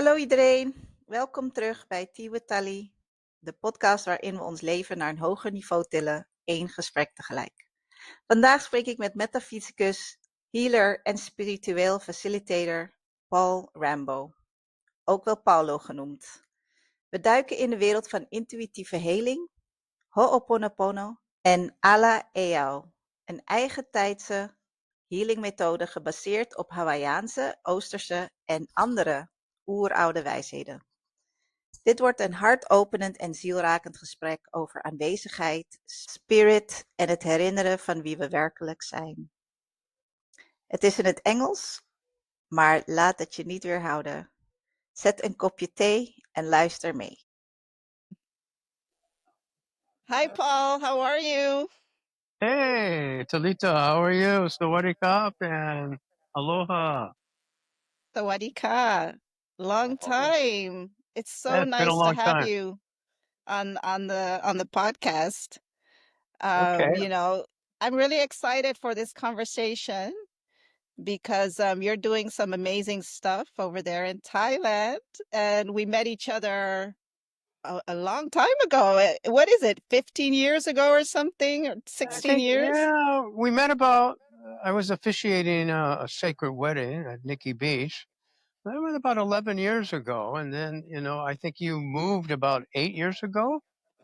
Hallo iedereen, welkom terug bij Tiwe Tali, de podcast waarin we ons leven naar een hoger niveau tillen, één gesprek tegelijk. Vandaag spreek ik met metafysicus, healer en spiritueel facilitator Paul Rambo, ook wel Paulo genoemd. We duiken in de wereld van intuïtieve heling, Ho'oponopono en Ala Iao, een eigentijdse healingmethode gebaseerd op Hawaiiaanse, Oosterse en andere oeroude wijsheden. Dit wordt een hartopenend en zielrakend gesprek over aanwezigheid, spirit en het herinneren van wie we werkelijk zijn. Het is in het Engels, maar laat het je niet weerhouden. Zet een kopje thee en luister mee. Hi Paul, how are you? Hey, Talita, how are you? Sawadee Kap and aloha. Sawadee ka. Long time. It's so It's been a nice to long have time. you on the podcast. Okay. I'm really excited for this conversation because you're doing some amazing stuff over there in Thailand, and we met each other a long time ago. What is it, 15 years ago or something, or I 16 think, years? yeah, we met I was officiating a sacred wedding at Nikki Beach. That was about 11 years ago. And then, I think you moved about 8 years ago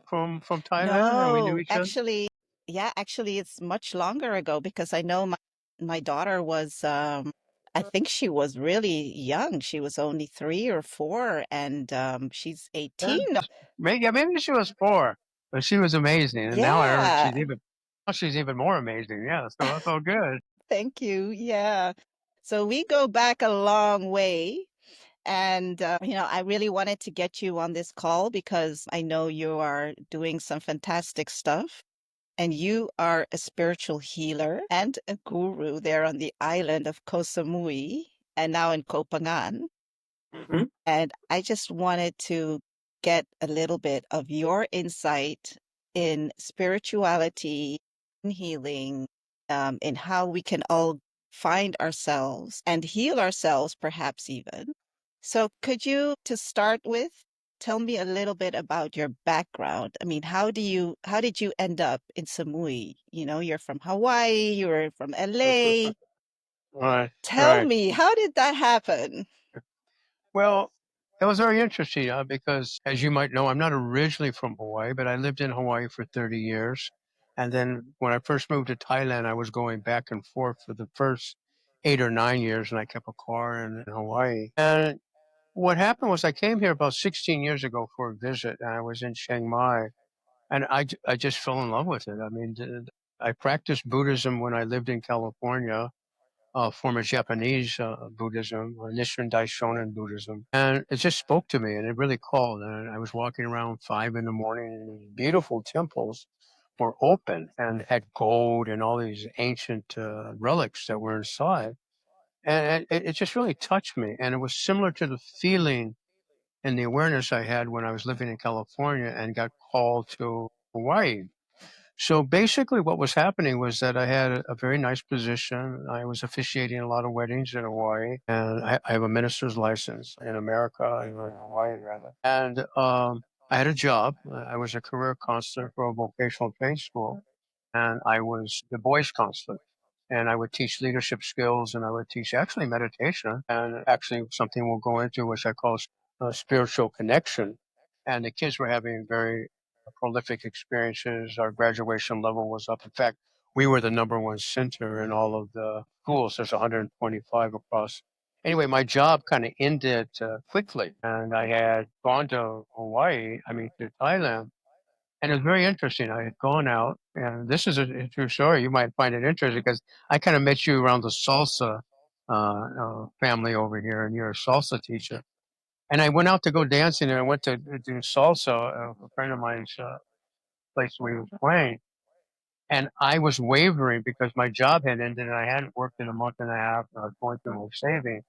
from Thailand and we knew No, each other. actually, it's much longer ago because I know my daughter was, I think she was really young. She was only 3 or 4, and she's 18. Maybe she was 4, but she was amazing. And now I heard Yeah, she's even more amazing. Yeah. So that's all good. thank you. Yeah. So we go back a long way. And, I really wanted to get you on this call because I know you are doing some fantastic stuff. And you are a spiritual healer and a guru there on the island of Koh Samui and now in Koh Phangan. Mhm. And I just wanted to get a little bit of your insight in spirituality, in healing, in how we can all find ourselves and heal ourselves, perhaps even. So, could you, to start with, tell me a little bit about your background? I mean, how did you end up in Samui? You're from Hawaii, you're from LA. Right, Tell right. me, how did that happen? Well, it was very interesting because, as you might know, I'm not originally from Hawaii, but I lived in Hawaii for 30 years. And then when I first moved to Thailand, I was going back and forth for the first 8 or 9 years, and I kept a car in Hawaii. And what happened was I came here about 16 years ago for a visit, and I was in Chiang Mai, and I just fell in love with it. I mean, I practiced Buddhism when I lived in California, former Japanese Buddhism, Nichiren Daishonin Buddhism. And it just spoke to me and it really called. And I was walking around 5 in the morning and these beautiful temples were open and had gold and all these ancient relics that were inside. And it just really touched me. And it was similar to the feeling and the awareness I had when I was living in California and got called to Hawaii. So basically, what was happening was that I had a very nice position. I was officiating a lot of weddings in Hawaii, and I have a minister's license in America, in Hawaii rather. And I had a job. I was a career counselor for a vocational training school, and I was the boys counselor. And I would teach leadership skills, and I would teach actually meditation, and actually something we'll go into, which I call spiritual connection. And the kids were having very prolific experiences. Our graduation level was up. In fact, we were the number one center in all of the schools. There's 125 across. Anyway, my job kind of ended quickly, and I had gone to to Thailand, and it was very interesting. I had gone out, and this is a true story. You might find it interesting because I kind of met you around the salsa family over here, and you're a salsa teacher. And I went out to go dancing, and I went to do salsa. A friend of mine's place we was playing, and I was wavering because my job had ended, and I hadn't worked in a month and a half. And I was going through my saving,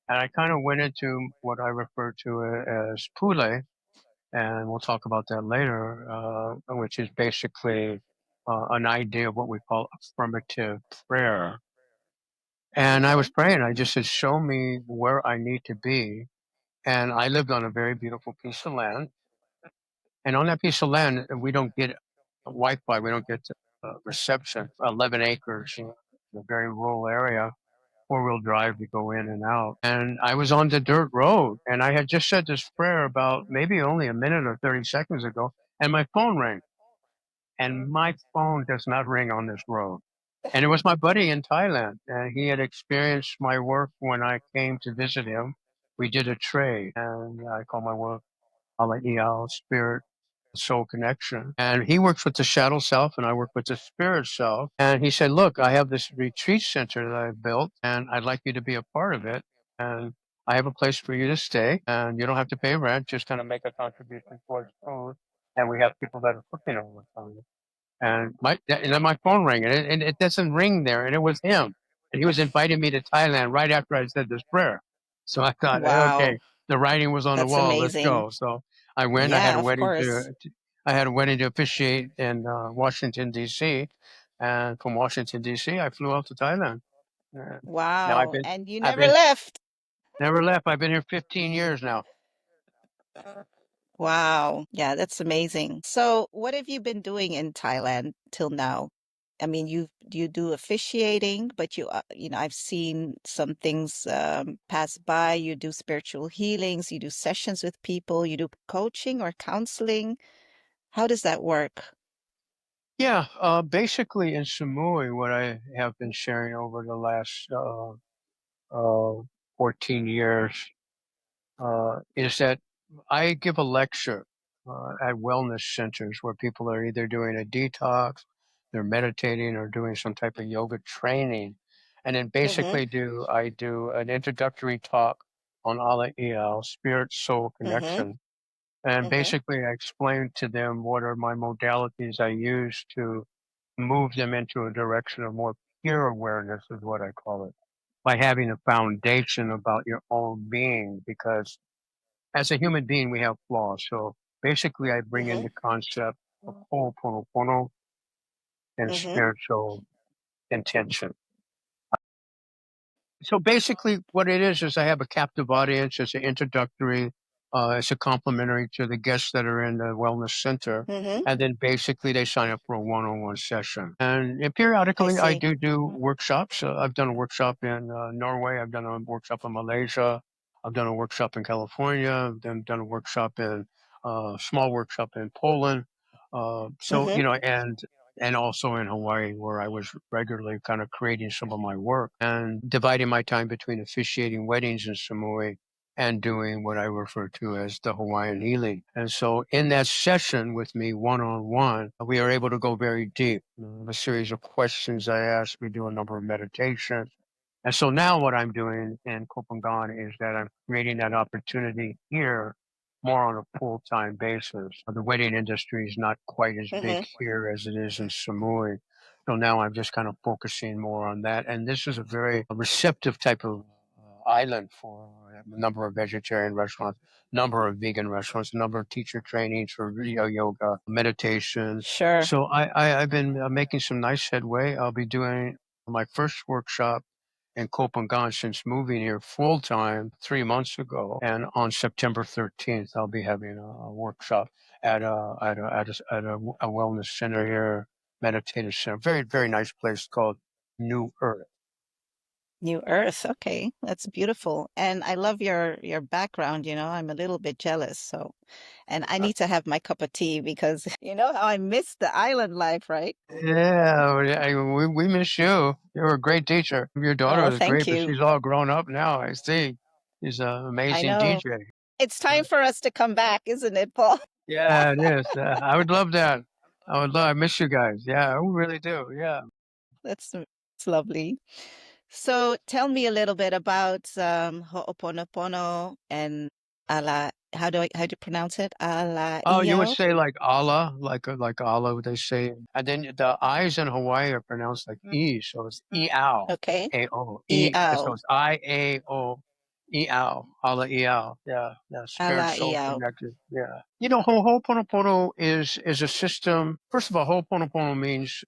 and I kind of went into what I refer to as pule, and we'll talk about that later, which is basically an idea of what we call affirmative prayer. And I was praying. I just said, "Show me where I need to be." And I lived on a very beautiful piece of land. And on that piece of land, we don't get Wi-Fi. We don't get reception. 11 acres, a very rural area, four-wheel drive to go in and out. And I was on the dirt road, and I had just said this prayer about maybe only a minute or 30 seconds ago, and my phone rang. And my phone does not ring on this road. And it was my buddy in Thailand, and he had experienced my work when I came to visit him. We did a trade, and I call my work Ala Iao, Spirit Soul Connection. And he works with the shadow self, and I work with the spirit self. And he said, "Look, I have this retreat center that I've built, and I'd like you to be a part of it. And I have a place for you to stay, and you don't have to pay rent, just kind of make a contribution towards food. And we have people that are cooking all the time." And then my phone rang, and it doesn't ring there, and it was him, and he was inviting me to Thailand right after I said this prayer. So I thought, Wow. okay, the writing was on the That's wall. Let's amazing. go. So I went. I had Yeah, a of wedding course. I had a wedding to officiate in Washington D.C., and from Washington D.C. I flew out to Thailand. Uh, now Wow. And you I've never been left. never left. I've been here 15 years now. Wow. Yeah, that's amazing. So, what have you been doing in Thailand till now? I mean, you do officiating, but I've seen some things pass by. You do spiritual healings, you do sessions with people, you do coaching or counseling. How does that work? Yeah, basically in Samui, what I have been sharing over the last 14 years is that I give a lecture at wellness centers where people are either doing a detox, they're meditating, or doing some type of yoga training. And then Mm-hmm. basically I do an introductory talk on Ala Iao, Spirit Soul Mm-hmm. Connection. And Mm-hmm. basically I explain to them what are my modalities I use to move them into a direction of more pure awareness is what I call it, by having a foundation about your own being, because as a human being, we have flaws. So basically, I bring in Mm-hmm. the concept of Ho'oponopono and Mm-hmm. spiritual intention. So basically, what it is I have a captive audience. It's an introductory. It's a complimentary to the guests that are in the wellness center. Mm-hmm. And then basically they sign up for a one-on-one session. And I periodically I see. do workshops. I've done a workshop in Norway. I've done a workshop in Malaysia. I've done a workshop in California. I've done a workshop in small workshop in Poland. So, Mm-hmm. and also in Hawaii, where I was regularly kind of creating some of my work and dividing my time between officiating weddings in Samui and doing what I refer to as the Hawaiian healing. And so in that session with me one-on-one, we are able to go very deep. A series of questions I ask, we do a number of meditations. And so now what I'm doing in Kopangan is that I'm creating that opportunity here more on a full-time basis. The wedding industry is not quite as big Mm-hmm. here as it is in Samui. So now I'm just kind of focusing more on that. And this is a very receptive type of island for a number of vegetarian restaurants, number of vegan restaurants, number of teacher trainings for yoga, meditation. Sure. So I've been making some nice headway. I'll be doing my first workshop in Copenhagen since moving here full time 3 months ago. And on September 13th, I'll be having a workshop at a wellness center here, meditative center, very, very nice place called New Earth. New Earth. Okay, that's beautiful. And I love your background, I'm a little bit jealous. So, and I need to have my cup of tea because you know how I miss the island life, right? Yeah, we miss you. You were a great teacher. Your daughter Oh, is thank great, but you. she's all grown up now. I see. She's an I amazing know. DJ. It's time for us to come back, isn't it, Paul? Yeah, it is. I would love that. I miss you guys. Yeah, I really do. Yeah. That's lovely. So tell me a little bit about Ho'oponopono and Ala. How do you pronounce it? Ala Oh, you would Iao. say like Allah, like Allah, they say. And then the I's in Hawaii are pronounced like E. So it's E-ow, Okay. A-O. So Iao. it's I-A-O, E-ow, Allah E-ow. Yeah, yeah, spirit, Ala soul Iao. connected. Yeah. Ho'oponopono is a system. First of all, Ho'oponopono means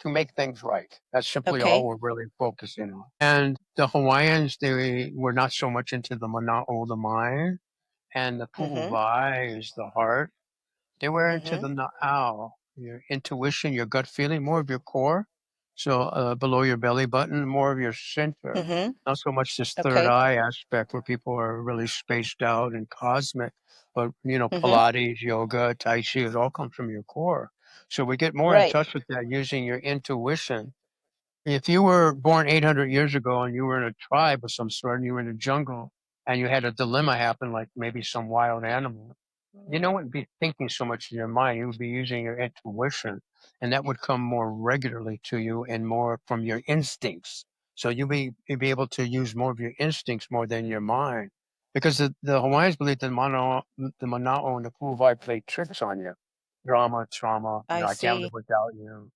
to make things right. That's simply all Okay. we're really focusing on. And the Hawaiians, they were not so much into the mana'o, the mind. and the Mhm. pu'uvai is the heart. They were into Mhm. the na'au, your intuition, your gut feeling, more of your core. So below your belly button, more of your center. Mhm. Not so much this third Okay. eye aspect where people are really spaced out and cosmic, but Mhm. Pilates, yoga, Tai Chi, it all comes from your core. So we get more in Right. touch with that using your intuition. If you were born 800 years ago and you were in a tribe of some sort and you were in a jungle and you had a dilemma happen, like maybe some wild animal, you wouldn't be thinking so much in your mind. You would be using your intuition, and that would come more regularly to you and more from your instincts. So you'd be able to use more of your instincts more than your mind. Because the Hawaiians believe that the Mana'o and the Pu'uvai play tricks on you. Drama, trauma, I I can't live see. without you.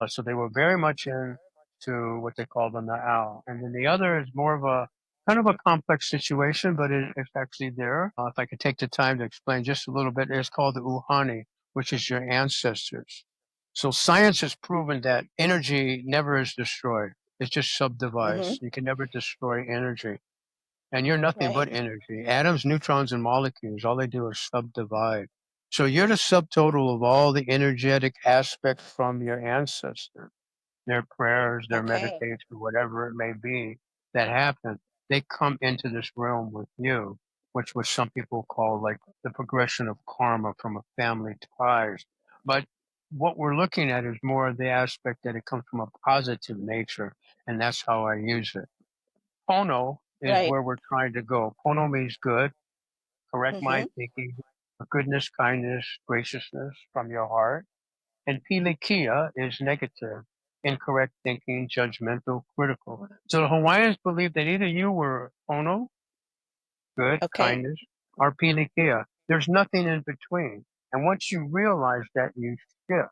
So they were very much into what they call the Na'au. And then the other is more of a kind of a complex situation, but it's actually there. If I could take the time to explain just a little bit, it's called the Uhani, which is your ancestors. So science has proven that energy never is destroyed. It's just subdivides. Mhm. You can never destroy energy. And you're nothing Right. but energy. Atoms, neutrons, and molecules, all they do is subdivide. So you're the subtotal of all the energetic aspects from your ancestors, their prayers, their Okay. meditation, whatever it may be that happen. They come into this realm with you, which what some people call like the progression of karma from a family ties. But what we're looking at is more of the aspect that it comes from a positive nature, and that's how I use it. Pono is Right. where we're trying to go. Pono means good, correct mind Mhm. thinking, goodness, kindness, graciousness from your heart. And pilikia is negative, incorrect thinking, judgmental, critical. So the Hawaiians believe that either you were Pono, good, Okay. kindness, or pilikia. There's nothing in between. And once you realize that, you shift.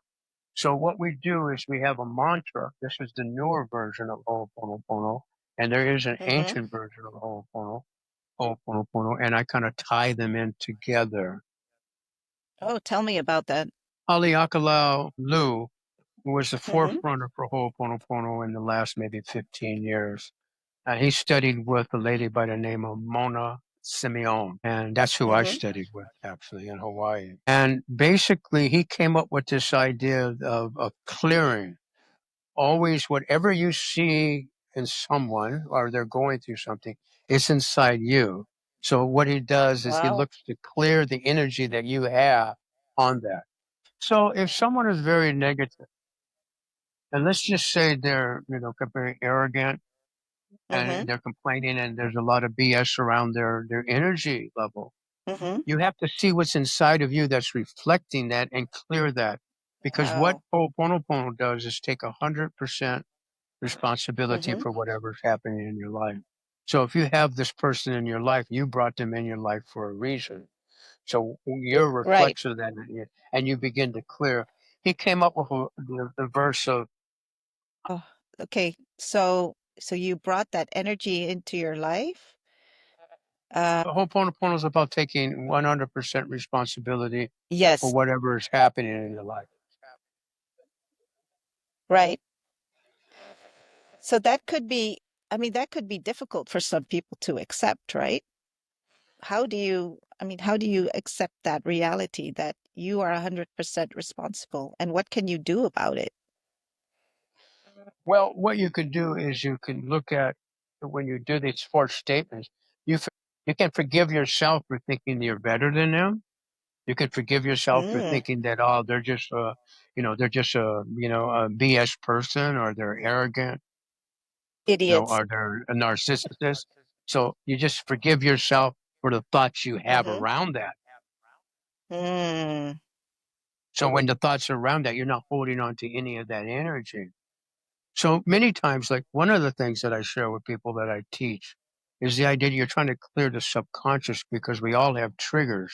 So what we do is we have a mantra. This is the newer version of Ho'oponopono, and there is an Mhm. ancient version of Ho'oponopono, and I kind of tie them in together. Oh, tell me about that. Ala Lu was the Mhm. forerunner for Ho'oponopono in the last maybe 15 years. He studied with a lady by the name of Mona Simeon, and that's who I Mhm. studied with actually in Hawaii. And basically, he came up with this idea of clearing always whatever you see in someone or they're going through something, it's inside you. So what he does is he Wow. looks to clear the energy that you have on that. So if someone is very negative, and let's just say they're, very arrogant and Mhm. they're complaining and there's a lot of BS around their energy level, Mhm. you have to see what's inside of you that's reflecting that and clear that. Because what Wow. Ho'oponopono does is take 100% responsibility Mhm. for whatever's happening in your life. So if you have this person in your life, you brought them in your life for a reason. So you're a Right. reflection of that, and you begin to clear. He came up with the verse of Oh, okay. So you brought that energy into your life? Ho'oponopono is about taking 100% responsibility for Yes. whatever is happening in your life. Right. So that could be, I mean, that could be difficult for some people to accept, right? How do you accept that reality that you are 100% responsible and what can you do about it? Well, what you could do is you can look at when you do these four statements, you can forgive yourself for thinking you're better than them. You can forgive yourself for Mm, thinking that, oh, they're just a BS person or they're arrogant, idiots. or they're a narcissist. So you just forgive yourself for the thoughts you have Mm-hmm. around that. Mm, So when the thoughts are around that, you're not holding on to any of that energy. So many times, like one of the things that I share with people that I teach is the idea you're trying to clear the subconscious because we all have triggers.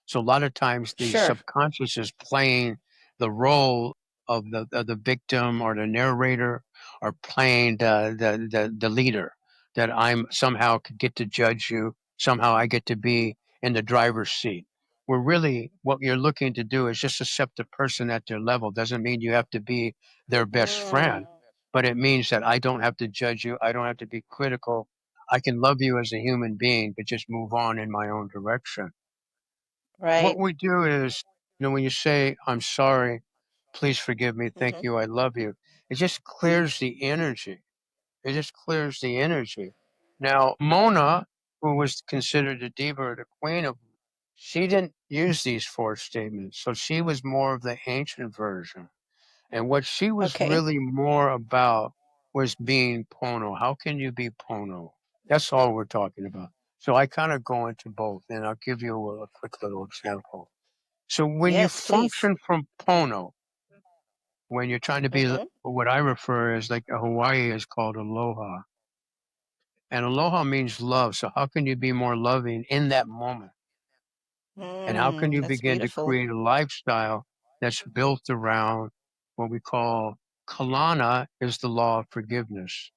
So a lot of times the sure. subconscious is playing the role of the victim or the narrator or playing the leader that I'm somehow could get to judge you. Somehow I get to be in the driver's seat. Where really what you're looking to do is just accept the person at their level. Doesn't mean you have to be their best Mm, friend, but it means that I don't have to judge you. I don't have to be critical. I can love you as a human being, but just move on in my own direction. What Right. we do is, when you say, I'm sorry, please forgive me, thank Mm-hmm. you, I love you, it just clears the energy. It just clears the energy. Now, Mona, who was considered the diva or the queen of, she didn't use these four statements. So she was more of the ancient version. And what she was Okay. really more about was being Pono. How can you be Pono? That's all we're talking about. So I kind of go into both, and I'll give you a quick little example. So when you Yes, please. function from Pono, when you're trying to be Mm-hmm. what I refer as like a Hawaii is called aloha. And aloha means love. So how can you be more loving in that moment? And how can you That's begin to beautiful. create a lifestyle that's built around what we call kalana is the law of forgiveness.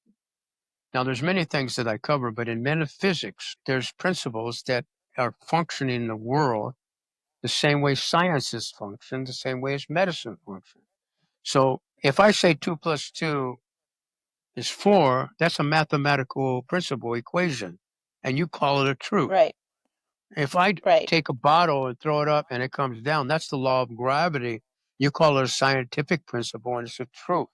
Now, there's many things that I cover, but in metaphysics, there's principles that are functioning in the world the same way sciences function, the same way as medicine functions. So if I say 2 plus 2 is 4, that's a mathematical principle equation, and you call it a truth. Right. If I Right. take a bottle and throw it up and it comes down, that's the law of gravity. You call it a scientific principle and it's a truth.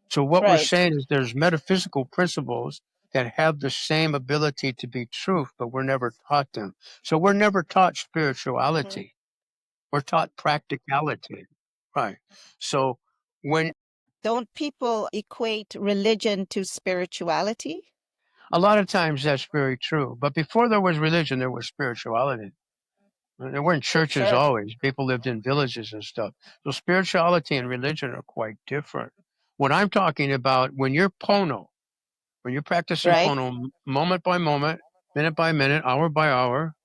So what we're Right. saying is there's metaphysical principles that have the same ability to be truth, but we're never taught them. So we're never taught Mm-hmm. spirituality. We're taught practicality. Right. So when Don't people equate religion to spirituality? a lot of times that's very true, but before there was religion, there was spirituality. There weren't churches Sure. always. People lived in villages and stuff. So spirituality and religion are quite different. What I'm talking about, when you're Pono, when you're practicing Right. Pono moment by moment, minute by minute, hour by hour,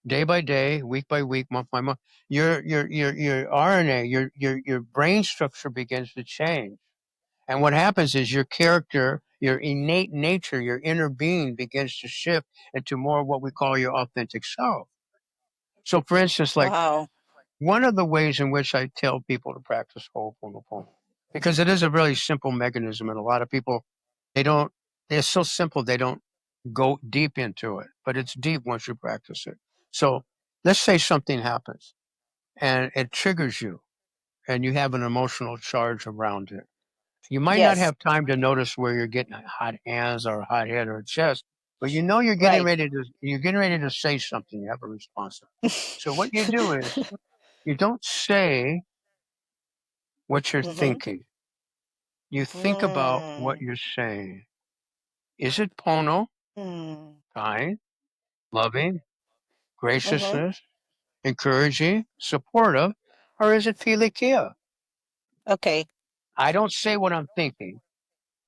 day by day, week by week, month by month, your RNA, your brain structure begins to change. And what happens is your character, your innate nature, your inner being begins to shift into more of what we call your authentic self. So for instance, like Wow. one of the ways in which I tell people to practice Ho'oponopono, because it is a really simple mechanism, and a lot of people they don't. It's so simple they don't go deep into it, but it's deep once you practice it. So let's say something happens and it triggers you, and you have an emotional charge around it. You might not Yes. have time to notice where you're getting hot hands or a hot head or a chest, but Right. you're getting ready to say something. You have a response. So what you do is you don't say what you're Mm-hmm. thinking. You think about what Mm. you're saying. Is it Pono, Mm. kind, loving, Mm-hmm. graciousness, encouraging, supportive, or is it Pilikia? Okay. I don't say what I'm thinking.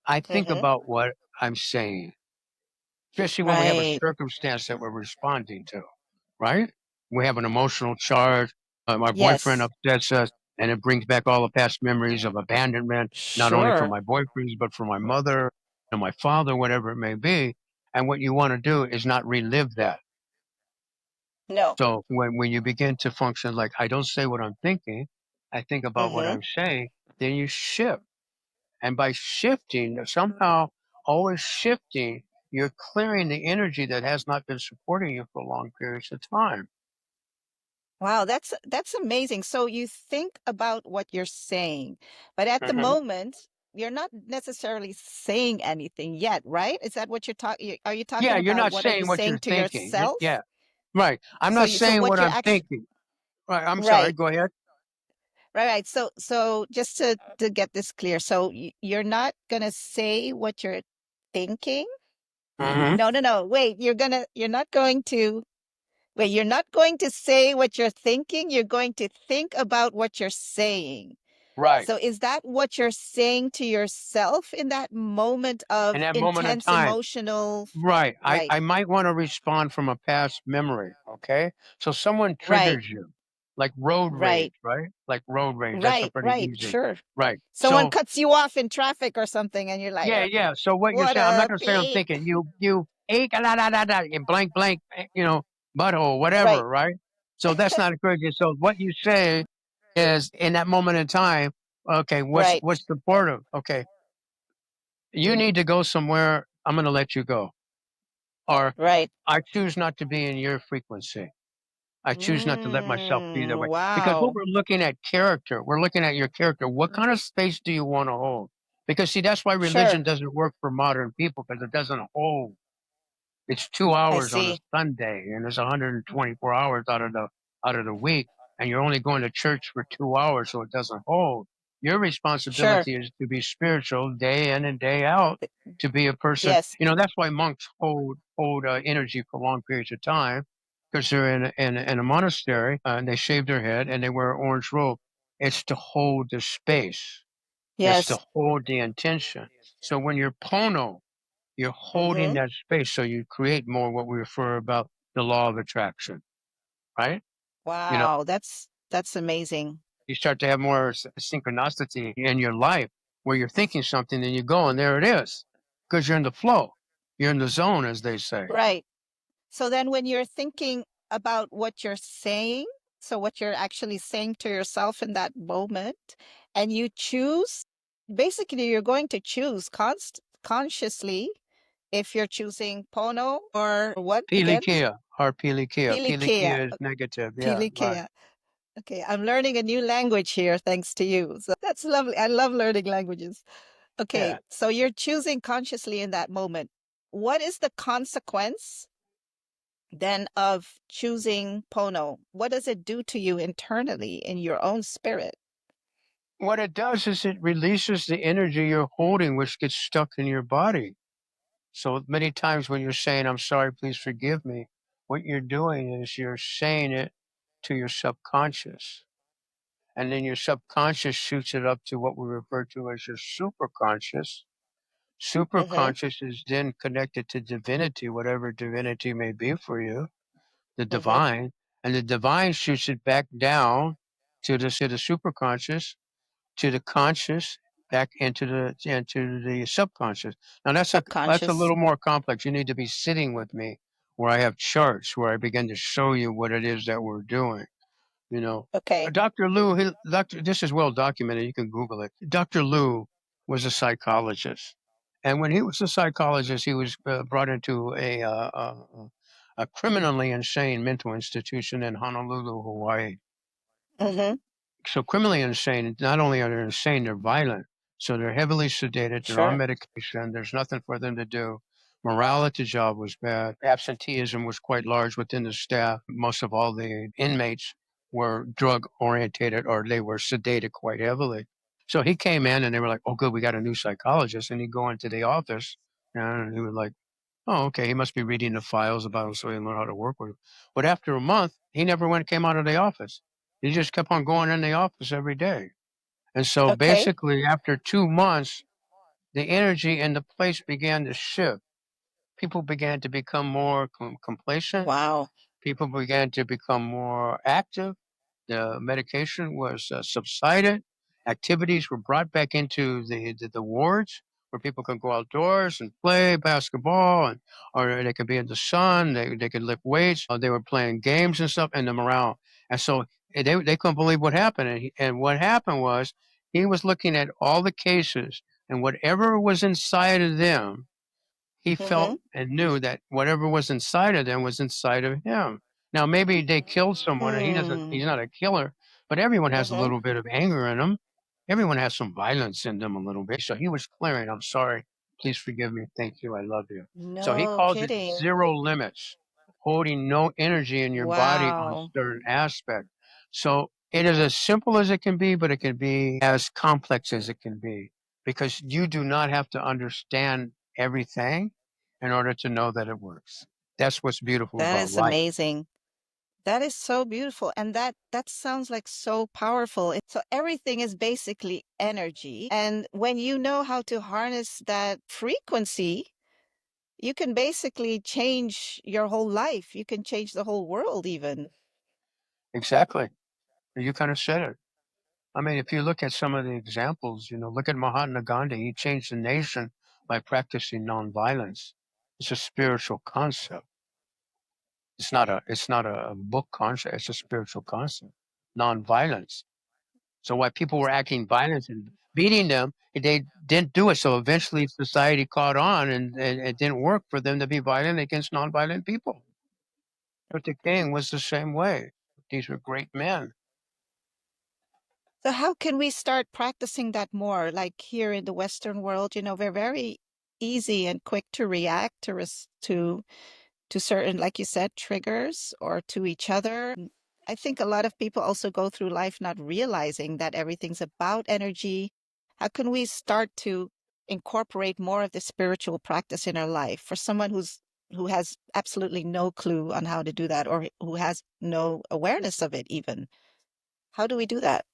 I think Mm-hmm. about what I'm saying, especially when we have a Right. circumstance that we're responding to, right? We have an emotional charge. My boyfriend Yes. upsets us, and it brings back all the past memories of abandonment, not only from Sure. my boyfriends, but from my mother and my father, whatever it may be. And what you want to do is not relive that. No. So when you begin to function like, I don't say what I'm thinking, I think about what Mm-hmm. I'm saying, then you shift. And by shifting, somehow always shifting, you're clearing the energy that has not been supporting you for long periods of time. Wow, that's amazing. So you think about what you're saying, but at the Mhm. moment, you're not necessarily saying anything yet, right? Is that what you're talking? Are you Yeah, talking you're about not what are you saying what you're saying to thinking. yourself? Yeah, right. I'm not So saying what what you're I'm actually thinking. Right. I'm sorry. right, Go ahead. right. So just to get this clear, so you're not gonna say what you're thinking? Hmm. No, no, no. Wait, you're not going to wait, you're not going to say what you're thinking. You're going to think about what you're saying. Right. So is that what you're saying to yourself in that moment In of that moment of intense time. emotional Right. right, I might want to respond from a past memory. Okay. So someone right, triggers you, like road right, rage, right? Like road rage. That's a right, pretty right, easy. sure. Right. Someone So cuts you off in traffic or something and you're like, yeah, yeah. So what you're what saying, I'm not a going to say I'm beep. thinking you ache la la la la you blank blank butthole Right, whatever, right? So that's not encouraging. So what you say is in that moment in time. Okay, right. what's supportive? Okay, you need to go somewhere. I'm going to let you go. or Right. I choose not to be in your frequency. I choose not to let myself be that way. Because what Wow. we're looking at character, we're looking at your character. What kind of space do you want to hold? Because see, that's why religion Sure. doesn't work for modern people because it doesn't hold. It's 2 I hours on a see. Sunday, and there's 124 hours out of the week, and you're only going to church for 2 hours, so it doesn't hold. Your Sure. responsibility is to be spiritual day in and day out, to be a person. Yes. That's why monks hold energy for long periods of time, because they're in a monastery and they shave their head and they wear an orange robe. It's to hold the space. It's to Yes. hold the intention. So when you're Pono, you're holding Mm-hmm. that space, so you create more what we refer about the law of attraction, right? You know, Wow. That's amazing. you start to have more synchronicity in your life where you're thinking something and you go and there it is because you're in the flow. You're in the zone, as they say. Right. So then when you're thinking about what you're saying, so what you're actually saying to yourself in that moment, and you choose, basically you're going to choose consciously if you're choosing Pono or what again? Pilikia, or Pilikia. Pilikea. Pilikia is negative. Yeah, right. Pilikea. Okay, I'm learning a new language here thanks to you. So that's lovely. I love learning languages. Okay, Yeah. so you're choosing consciously in that moment. What is the consequence then of choosing Pono? What does it do to you internally in your own spirit? What it does is it releases the energy you're holding, which gets stuck in your body. So many times when you're saying, I'm sorry, please forgive me, what you're doing is you're saying it to your subconscious. And then your subconscious shoots it up to what we refer to as your superconscious. Mm-hmm. Superconscious is then connected to divinity, whatever divinity may be for you, the Mm-hmm. divine. And the divine shoots it back down to the superconscious, to the conscious, back into the subconscious. Now that's a Subconscious. little more complex. You need to be sitting with me where I have charts where I begin to show you what it is that we're doing. You know, Okay. Dr. Lou, this is well documented. You can Google it. Dr. Lou was a psychologist, and when he was a psychologist, he was brought into a criminally insane mental institution in Honolulu, Hawaii. Mm-hmm. So criminally insane, not only are they insane, they're violent. So they're heavily sedated, they're on Sure. medication, there's nothing for them to do. Morale at the job was bad. Absenteeism was quite large within the staff. Most of all the inmates were drug orientated or they were sedated quite heavily. So he came in and they were like, oh, good, we got a new psychologist. And he'd go into the office and he was like, oh, okay, he must be reading the files about him so he learn how to work with him. But after a month, he never came out of the office. He just kept on going in the office every day. And so Okay. basically, after 2 months, the energy in the place began to shift. People began to become more complacent. Wow. People began to become more active. The medication was subsided. Activities were brought back into the wards where people can go outdoors and play basketball, or they could be in the sun. They could lift weights. They were playing games and stuff, and the morale. And so they couldn't believe what happened. And what happened was he was looking at all the cases, and whatever was inside of them, he Mm-hmm. felt and knew that whatever was inside of them was inside of him. Now, maybe they killed someone and he's Mm. not a killer, but everyone has a Mm-hmm. little bit of anger in them. Everyone has some violence in them a little bit. So he was clearing, I'm sorry. Please forgive me. Thank you. I love you. So he No calls it kidding. zero limits, holding no energy in your body on Wow. certain aspect. So it is as simple as it can be, but it can be as complex as it can be because you do not have to understand everything in order to know that it works. That's what's beautiful That about is life. amazing. That is so beautiful. And that sounds like so powerful. So everything is basically energy. And when you know how to harness that frequency, you can basically change your whole life. You can change the whole world even. Exactly. You kind of said it. I mean, if you look at some of the examples, look at Mahatma Gandhi. He changed the nation by practicing nonviolence. It's a spiritual concept. It's not a book concept. It's a spiritual concept. Nonviolence. So while people were acting violent and beating them, they didn't do it. So eventually society caught on, and it didn't work for them to be violent against nonviolent people. Luther King was the same way. These were great men. So how can we start practicing that more? Like here in the Western world, we're very easy and quick to react to certain, like you said, triggers or to each other. I think a lot of people also go through life not realizing that everything's about energy. How can we start to incorporate more of the spiritual practice in our life for someone who has absolutely no clue on how to do that or who has no awareness of it even? How do we do that?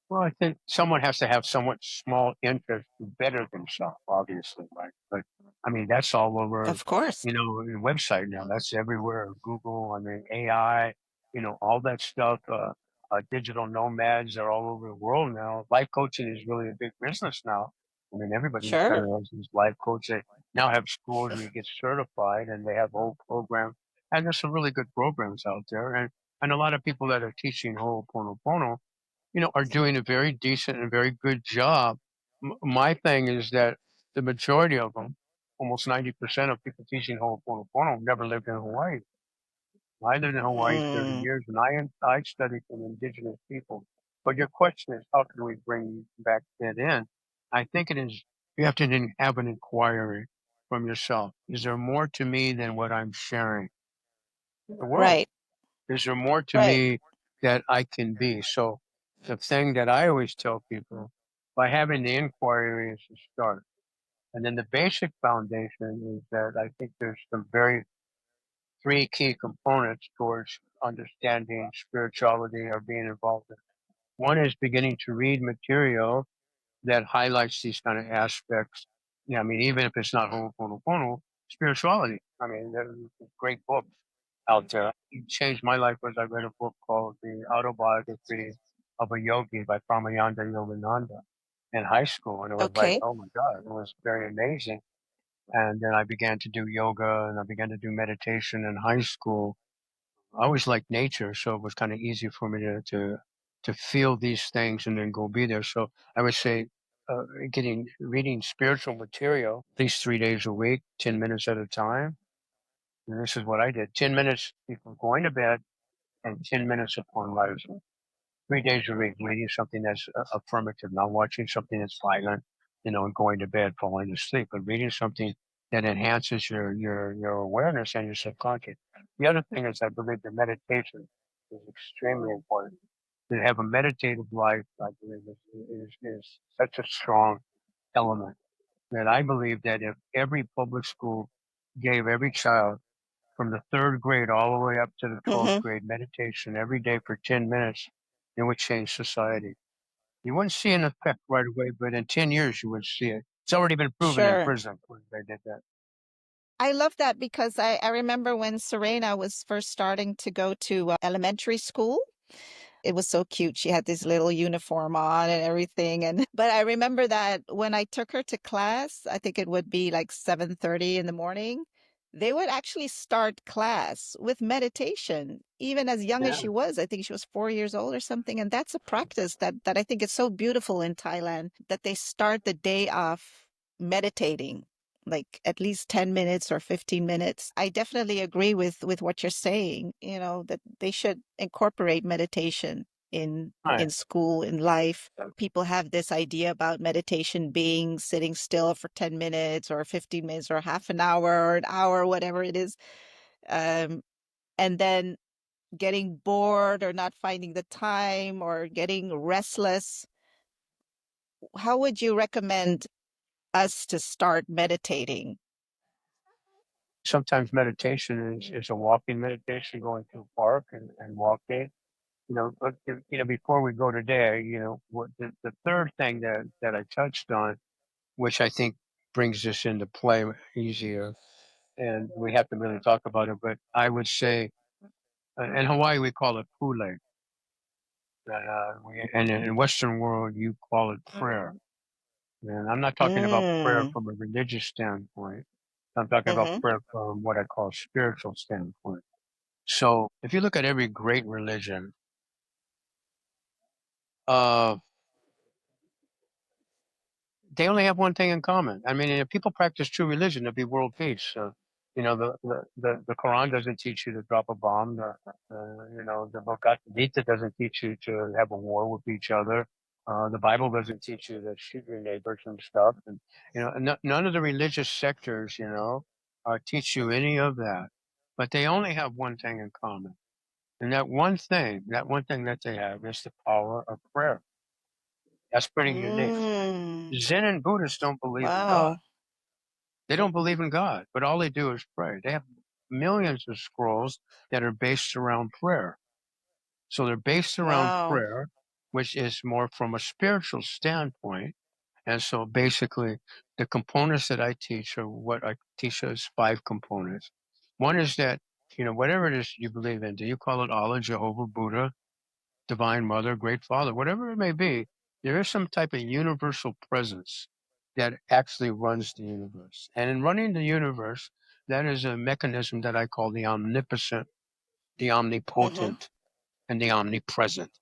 Well, I think someone has to have somewhat small interest to better themselves, obviously, right? But I mean, that's all over, Of course. the website now. That's everywhere. Google, I mean, AI, all that stuff. Digital nomads are all over the world now. Life coaching is really a big business now. I mean, everybody kind Sure. of has these life coaches. They now have schools where you get certified, and they have whole programs. And there's some really good programs out there, and a lot of people that are teaching Ho'oponopono are doing a very decent and very good job. My thing is that the majority of them, almost 90% of people teaching Ho'oponopono, never lived in Hawaii. I lived in Hawaii 30 Mm, years, and I studied from indigenous people. But your question is, how can we bring back that in? I think it is, you have to have an inquiry from yourself. Is there more to me than what I'm sharing in the world? right, Is there more to right. me that I can be? So the thing that I always tell people, by having the inquiry is to start. And then the basic foundation is that I think there's some very three key components towards understanding spirituality or being involved in. One is beginning to read material that highlights these kind of aspects. Yeah, I mean, even if it's not Ho'oponopono, spirituality. I mean, there's great books out there. It changed my life was I read a book called The Autobiography of a Yogi by Pramayanda Yogananda in high school. And it was like, Okay. oh my God, it was very amazing. And then I began to do yoga and I began to do meditation in high school. I always liked nature, so it was kind of easy for me to feel these things and then go be there. So I would say, reading spiritual material at least 3 days a week, 10 minutes at a time. And this is what I did: 10 minutes before going to bed, and 10 minutes upon rising. 3 days a week, reading something that's affirmative, not watching something that's violent, and going to bed, falling asleep, but reading something that enhances your awareness and your subconscious. The other thing is, I believe that meditation is extremely important. To have a meditative life, I believe, is such a strong element that I believe that if every public school gave every child from the third grade all the way up to the 12th Hmm. grade meditation every day for 10 minutes, it would change society. You wouldn't see an effect right away, but in 10 years, you would see it. It's already been proven in Sure. prison when they did that. I love that because I remember when Serena was first starting to go to elementary school. It was so cute. She had this little uniform on and everything. And but I remember that when I took her to class, I think it would be like 7:30 in the morning. They would actually start class with meditation, even as young as Yeah. she was. I think she was 4 years old or something. And that's a practice that I think is so beautiful in Thailand that they start the day off meditating like at least 10 minutes or 15 minutes. I definitely agree with what you're saying, that they should incorporate meditation in Right. school, in life. People have this idea about meditation being sitting still for 10 minutes or 15 minutes or half an hour or an hour, whatever it is. Um, and then getting bored or not finding the time or getting restless. How would you recommend us to start meditating? Sometimes meditation is a walking meditation, going through a park and walking. But, before we go today, what the third thing that I touched on, which I think brings this into play easier, and we have to really talk about it, but I would say, in Hawaii, we call it pule. And in Western world, you call it prayer. And I'm not talking about prayer Mm. from a religious standpoint. I'm talking about Hmm. prayer from what I call spiritual standpoint. So if you look at every great religion, Uh, they only have one thing in common. I mean, if people practice true religion, there'll be world peace. The Quran doesn't teach you to drop a bomb. The Bhagavad Gita doesn't teach you to have a war with each other. The Bible doesn't teach you to shoot your neighbors and stuff. And, none of the religious sectors, teach you any of that. But they only have one thing in common. And that one thing that they have is the power of prayer. That's pretty unique. Mm, Zen and Buddhists don't believe in God. wow. They don't believe in God, but all they do is pray. They have millions of scrolls that are based around prayer. So they're based around Wow. prayer, which is more from a spiritual standpoint. And so basically, the components that I teach are what I teach as 5 components. One is that, whatever it is you believe in, do you call it Allah, Jehovah, Buddha, Divine Mother, Great Father, whatever it may be, there is some type of universal presence that actually runs the universe. And in running the universe, that is a mechanism that I call the omnipotent, the Mm-hmm. omnipotent, and the omnipresent.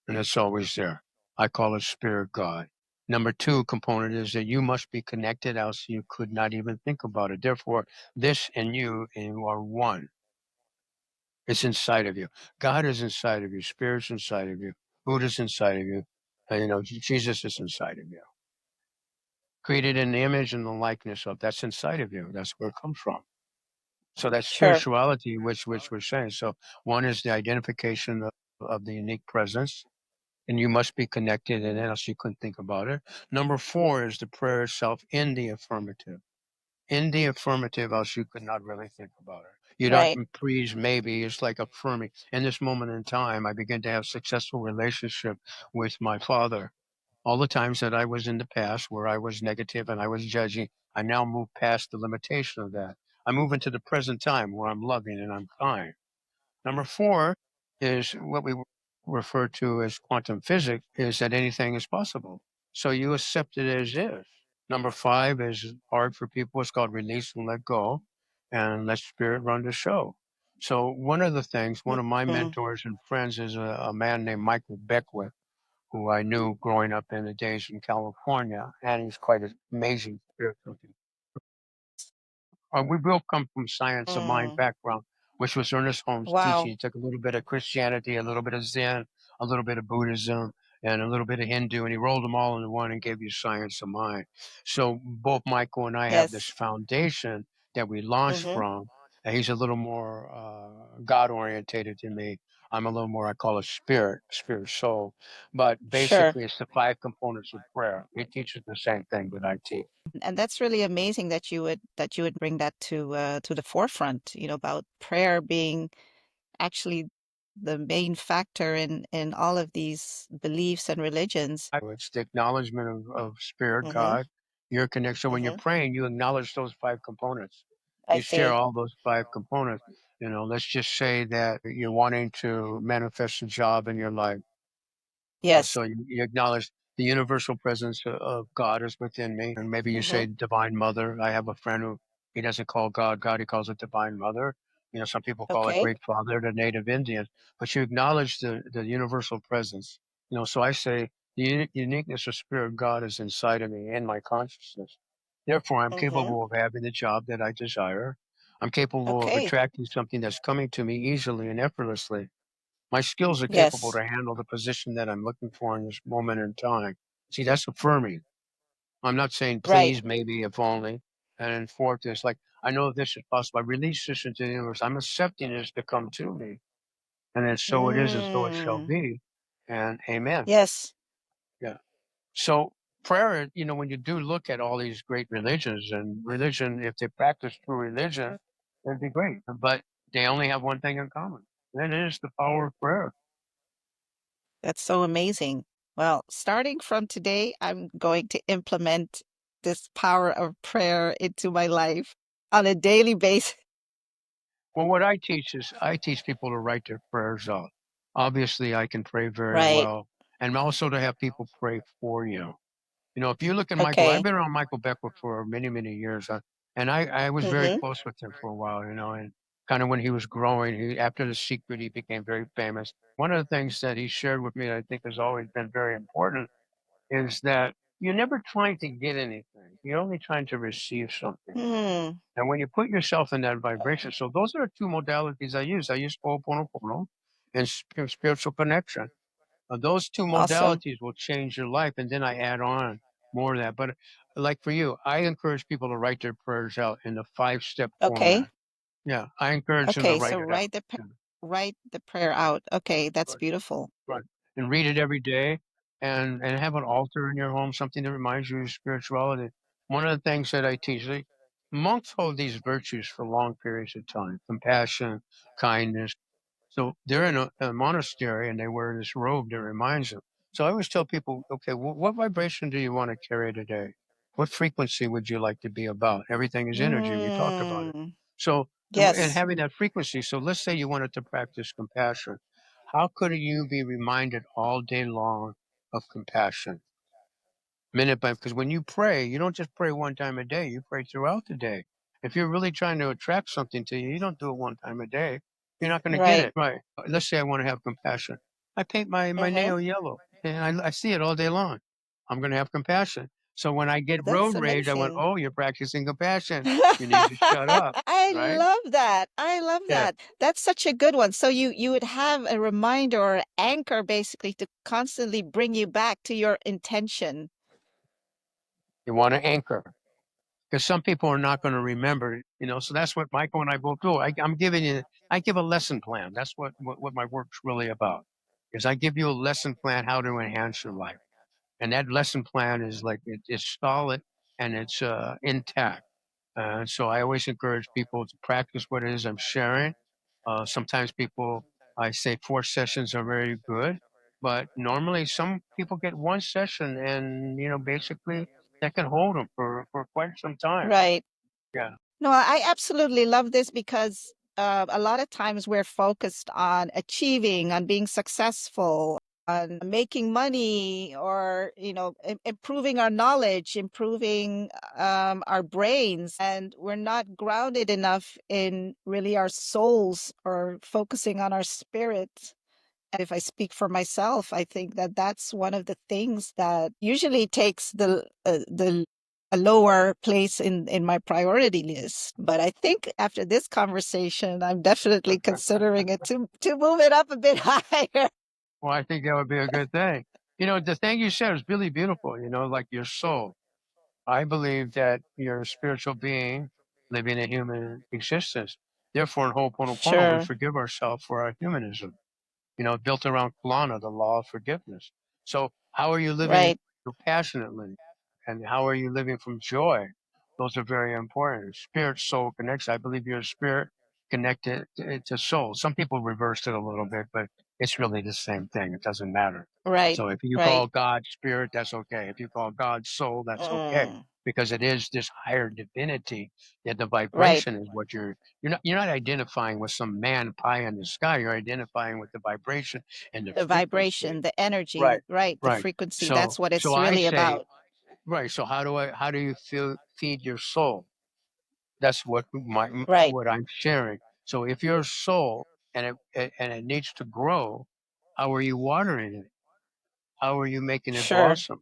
And it's always there. I call it spirit God. Number 2 component is that you must be connected, else you could not even think about it. Therefore, this and you are one. It's inside of you. God is inside of you. Spirit's inside of you. Buddha's inside of you. Jesus is inside of you. Created in the image and the likeness of. That's inside of you. That's where it comes from. So that's Sure. spirituality, which we're saying. So one is the identification of the unique presence, and you must be connected, and else you couldn't think about it. Number 4 is the prayer itself in the affirmative. In the affirmative, else you could not really think about it. You don't Right. please, maybe. It's like affirming. In this moment in time, I begin to have successful relationship with my father. All the times that I was in the past where I was negative and I was judging, I now move past the limitation of that. I move into the present time where I'm loving and I'm kind. Number 4 is what we refer to as quantum physics, is that anything is possible. So you accept it as is. Number 5 is hard for people. It's called release and let go and let spirit run the show. So one of my Mm-hmm. mentors and friends is a man named Michael Beckwith, who I knew growing up in the days in California. And he's quite an amazing spiritual. We both come from science of mind Mm. background, which was Ernest Holmes' teaching. Wow. He took a little bit of Christianity, a little bit of Zen, a little bit of Buddhism, and a little bit of Hindu, and he rolled them all into one and gave you science of mind. So both Michael and I have this Yes. foundation that we launched Mm-hmm. from. And he's a little more God orientated than me. I'm a little more, I call it spirit soul. But Sure. basically, it's the 5 components of prayer. He teaches the same thing that I teach. And that's really amazing that you would bring that to the forefront, about prayer being actually the main factor in all of these beliefs and religions. It's the acknowledgement of spirit, Mm-hmm. God, your connection. So when you're Mm-hmm. praying, you acknowledge those 5 components. I You share see. all those 5 components. Let's just say that you're wanting to manifest a job in your life. Yes. So you acknowledge the universal presence of God is within me. And maybe you Mm-hmm. say Divine Mother. I have a friend who he doesn't call God God, he calls it Divine Mother. Some people call it Okay. Great Father to Native Indians, but you acknowledge the universal presence. So I say the uniqueness of Spirit God is inside of me in my consciousness. Therefore, I'm Mm-hmm. capable of having the job that I desire. I'm capable of Okay. attracting something that's coming to me easily and effortlessly. My skills are capable Yes. to handle the position that I'm looking for in this moment in time. See, that's affirming. I'm not saying Right. please, maybe, if only. And then fourth is like, I know this is possible. I release this into the universe. I'm accepting this to come to me. And then so it is as though it shall Mm. be. And amen. Yes. Yeah. So prayer, when you do look at all these great religions and religion, if they practice true religion, it'd be great. But they only have one thing in common. And it is the power of prayer. That's so amazing. Well, starting from today, I'm going to implement this power of prayer into my life on a daily basis. Well, what I teach is I teach people to write their prayers out. Obviously, I can pray very Right. well, and also to have people pray for you. If you look at Michael, I've Okay. been around Michael Beckwith for many, many years, and I was very Mm-hmm. close with him for a while, and kind of when he was growing. After The Secret, he became very famous. One of the things that he shared with me that I think has always been very important is that you're never trying to get anything. You're only trying to receive something. Hmm. And when you put yourself in that vibration, so those are the two modalities I use. I use Ho'oponopono and spiritual connection. Those two Awesome. modalities will change your life. And then I add on more of that. But like for you, I encourage people to write their prayers out in the 5-step Okay. format. Yeah, I encourage them to Okay. So write it out. Yeah, write the prayer out. Okay, that's right, beautiful. right. And read it every day and have an altar in your home, something that reminds you of spirituality. One of the things that I teach, monks hold these virtues for long periods of time, compassion, kindness. So they're in a monastery and they wear this robe that reminds them. So I always tell people, okay, what vibration do you want to carry today? What frequency would you like to be about? Everything is energy. We talked about it. Mm. So, and Yes. having that frequency. So let's say you wanted to practice compassion. How could you be reminded all day long of compassion? Minute by, because when you pray, you don't just pray one time a day, you pray throughout the day. If you're really trying to attract something to you, you don't do it one time a day. You're not going to get Right. it. Right. Let's say I want to have compassion. I paint my Mm-hmm. nail yellow and I see it all day long. I'm going to have compassion. So when I get That's road rage, I went, amazing. oh, you're practicing compassion. You need to shut up. I Right. love that. I love Yeah. that. That's such a good one. So you would have a reminder or an anchor basically to constantly bring you back to your intention. You want to anchor. Because some people are not going to remember, so that's what Michael and I both do. I give a lesson plan. That's what my work's really about, is I give you a lesson plan how to enhance your life. And that lesson plan is like, it's solid and it's intact. So I always encourage people to practice what it is I'm sharing. Sometimes I say 4 sessions are very good, but normally some people get one session and, basically that can hold them for quite some time. Right. Yeah. No, I absolutely love this because a lot of times we're focused on achieving, on being successful, on making money, or improving our knowledge, improving our brains, and we're not grounded enough in really our souls or focusing on our spirit. And if I speak for myself, I think that that's one of the things that usually takes the a lower place in my priority list. But I think after this conversation, I'm definitely considering it to move it up a bit higher. Well, I think that would be a good thing. The thing you said is really beautiful, like your soul. I believe that you're a spiritual being living a human existence. Therefore, in Ho'oponopono, we Sure. forgive ourselves for our humanism, built around Kulana, the law of forgiveness. So how are you living Right. passionately? And how are you living from joy? Those are very important. Spirit, soul connection. I believe you're a spirit connected to soul. Some people reverse it a little bit, but it's really the same thing. It doesn't matter. Right. So if you Right. call God spirit, that's okay. If you call God soul, that's okay. Mm. Because it is this higher divinity that the Right. vibration is what you're not identifying with some man pie in the sky. You're identifying with the vibration and the The frequency. vibration, the energy, Right. right? The Right. frequency. So That's what so it's I really say, about. right. So how do you feed your soul? That's Right. what I'm sharing. So if your soul and it needs to grow, how are you watering it? How are you making it Sure. blossom?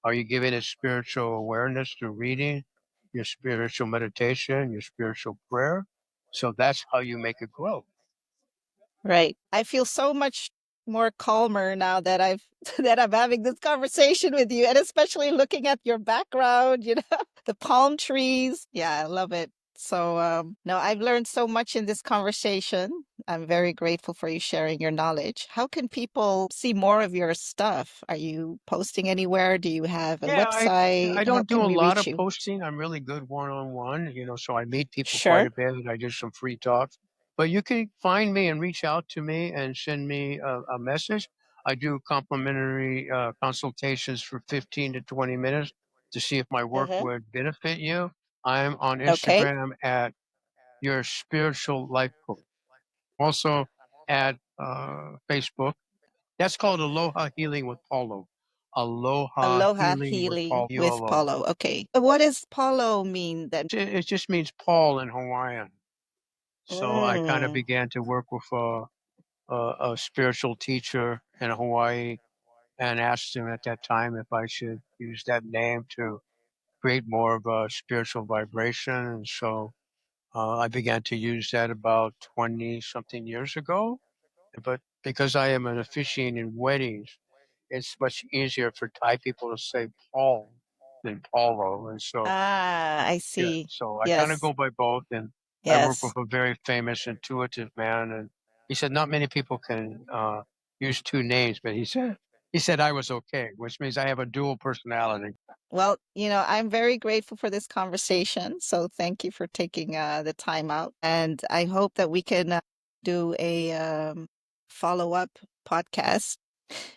Are you giving it spiritual awareness through reading, your spiritual meditation, your spiritual prayer? So that's how you make it grow. Right. I feel so much more calmer now that I've that I'm having this conversation with you, and especially looking at your background, the palm trees. Yeah, I love it. So, no, I've learned so much in this conversation. I'm very grateful for you sharing your knowledge. How can people see more of your stuff? Are you posting anywhere? Do you have a Yeah, I website? How don't do can a we lot reach of you? posting. I'm really good one-on-one, so I meet people quite Sure. a bit. I do some free talks. But you can find me and reach out to me and send me a message. I do complimentary consultations for 15 to 20 minutes to see if my work Uh-huh. would benefit you. I'm on Okay. Instagram at Your Spiritual Life Coach. Also at Facebook. That's called Aloha Healing with Paulo. Aloha Aloha Healing with healing with Paulo. Paulo. Okay. What does Paulo mean then? It just means Paul in Hawaiian. So I kind of Mm. began to work with a spiritual teacher in Hawaii and asked him at that time if I should use that name to create more of a spiritual vibration. And so I began to use that about 20 something years ago. But because I am an officiant in weddings, it's much easier for Thai people to say Paul than Paulo. And so, Ah, I yeah, see. so I kind of Yes. go by both. And I work with Yes. a very famous intuitive man. And he said, not many people can use two names, but he said I was okay, which means I have a dual personality. Well, I'm very grateful for this conversation. So thank you for taking the time out. And I hope that we can do a follow-up podcast.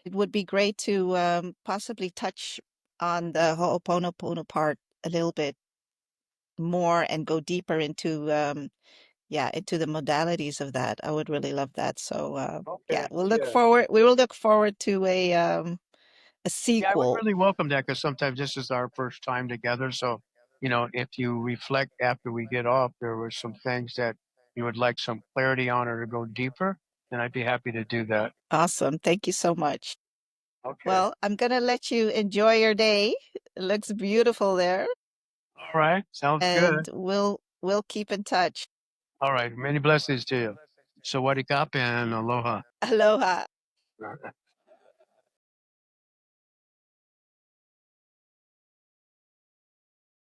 It would be great to possibly touch on the Ho'oponopono part a little bit more and go deeper into into the modalities of that. I would really love that. So Okay. Yeah. we will look forward to a Yeah, I would sequel. really welcome that because sometimes this is our first time together. So, if you reflect after we get off, there were some things that you would like some clarity on or to go deeper, then I'd be happy to do that. Awesome. Thank you so much. Okay. Well, I'm gonna let you enjoy your day. It looks beautiful there, All right. Sounds and good. we'll keep in touch. All right. Many blessings to you. Sawadee Kap and aloha. Aloha.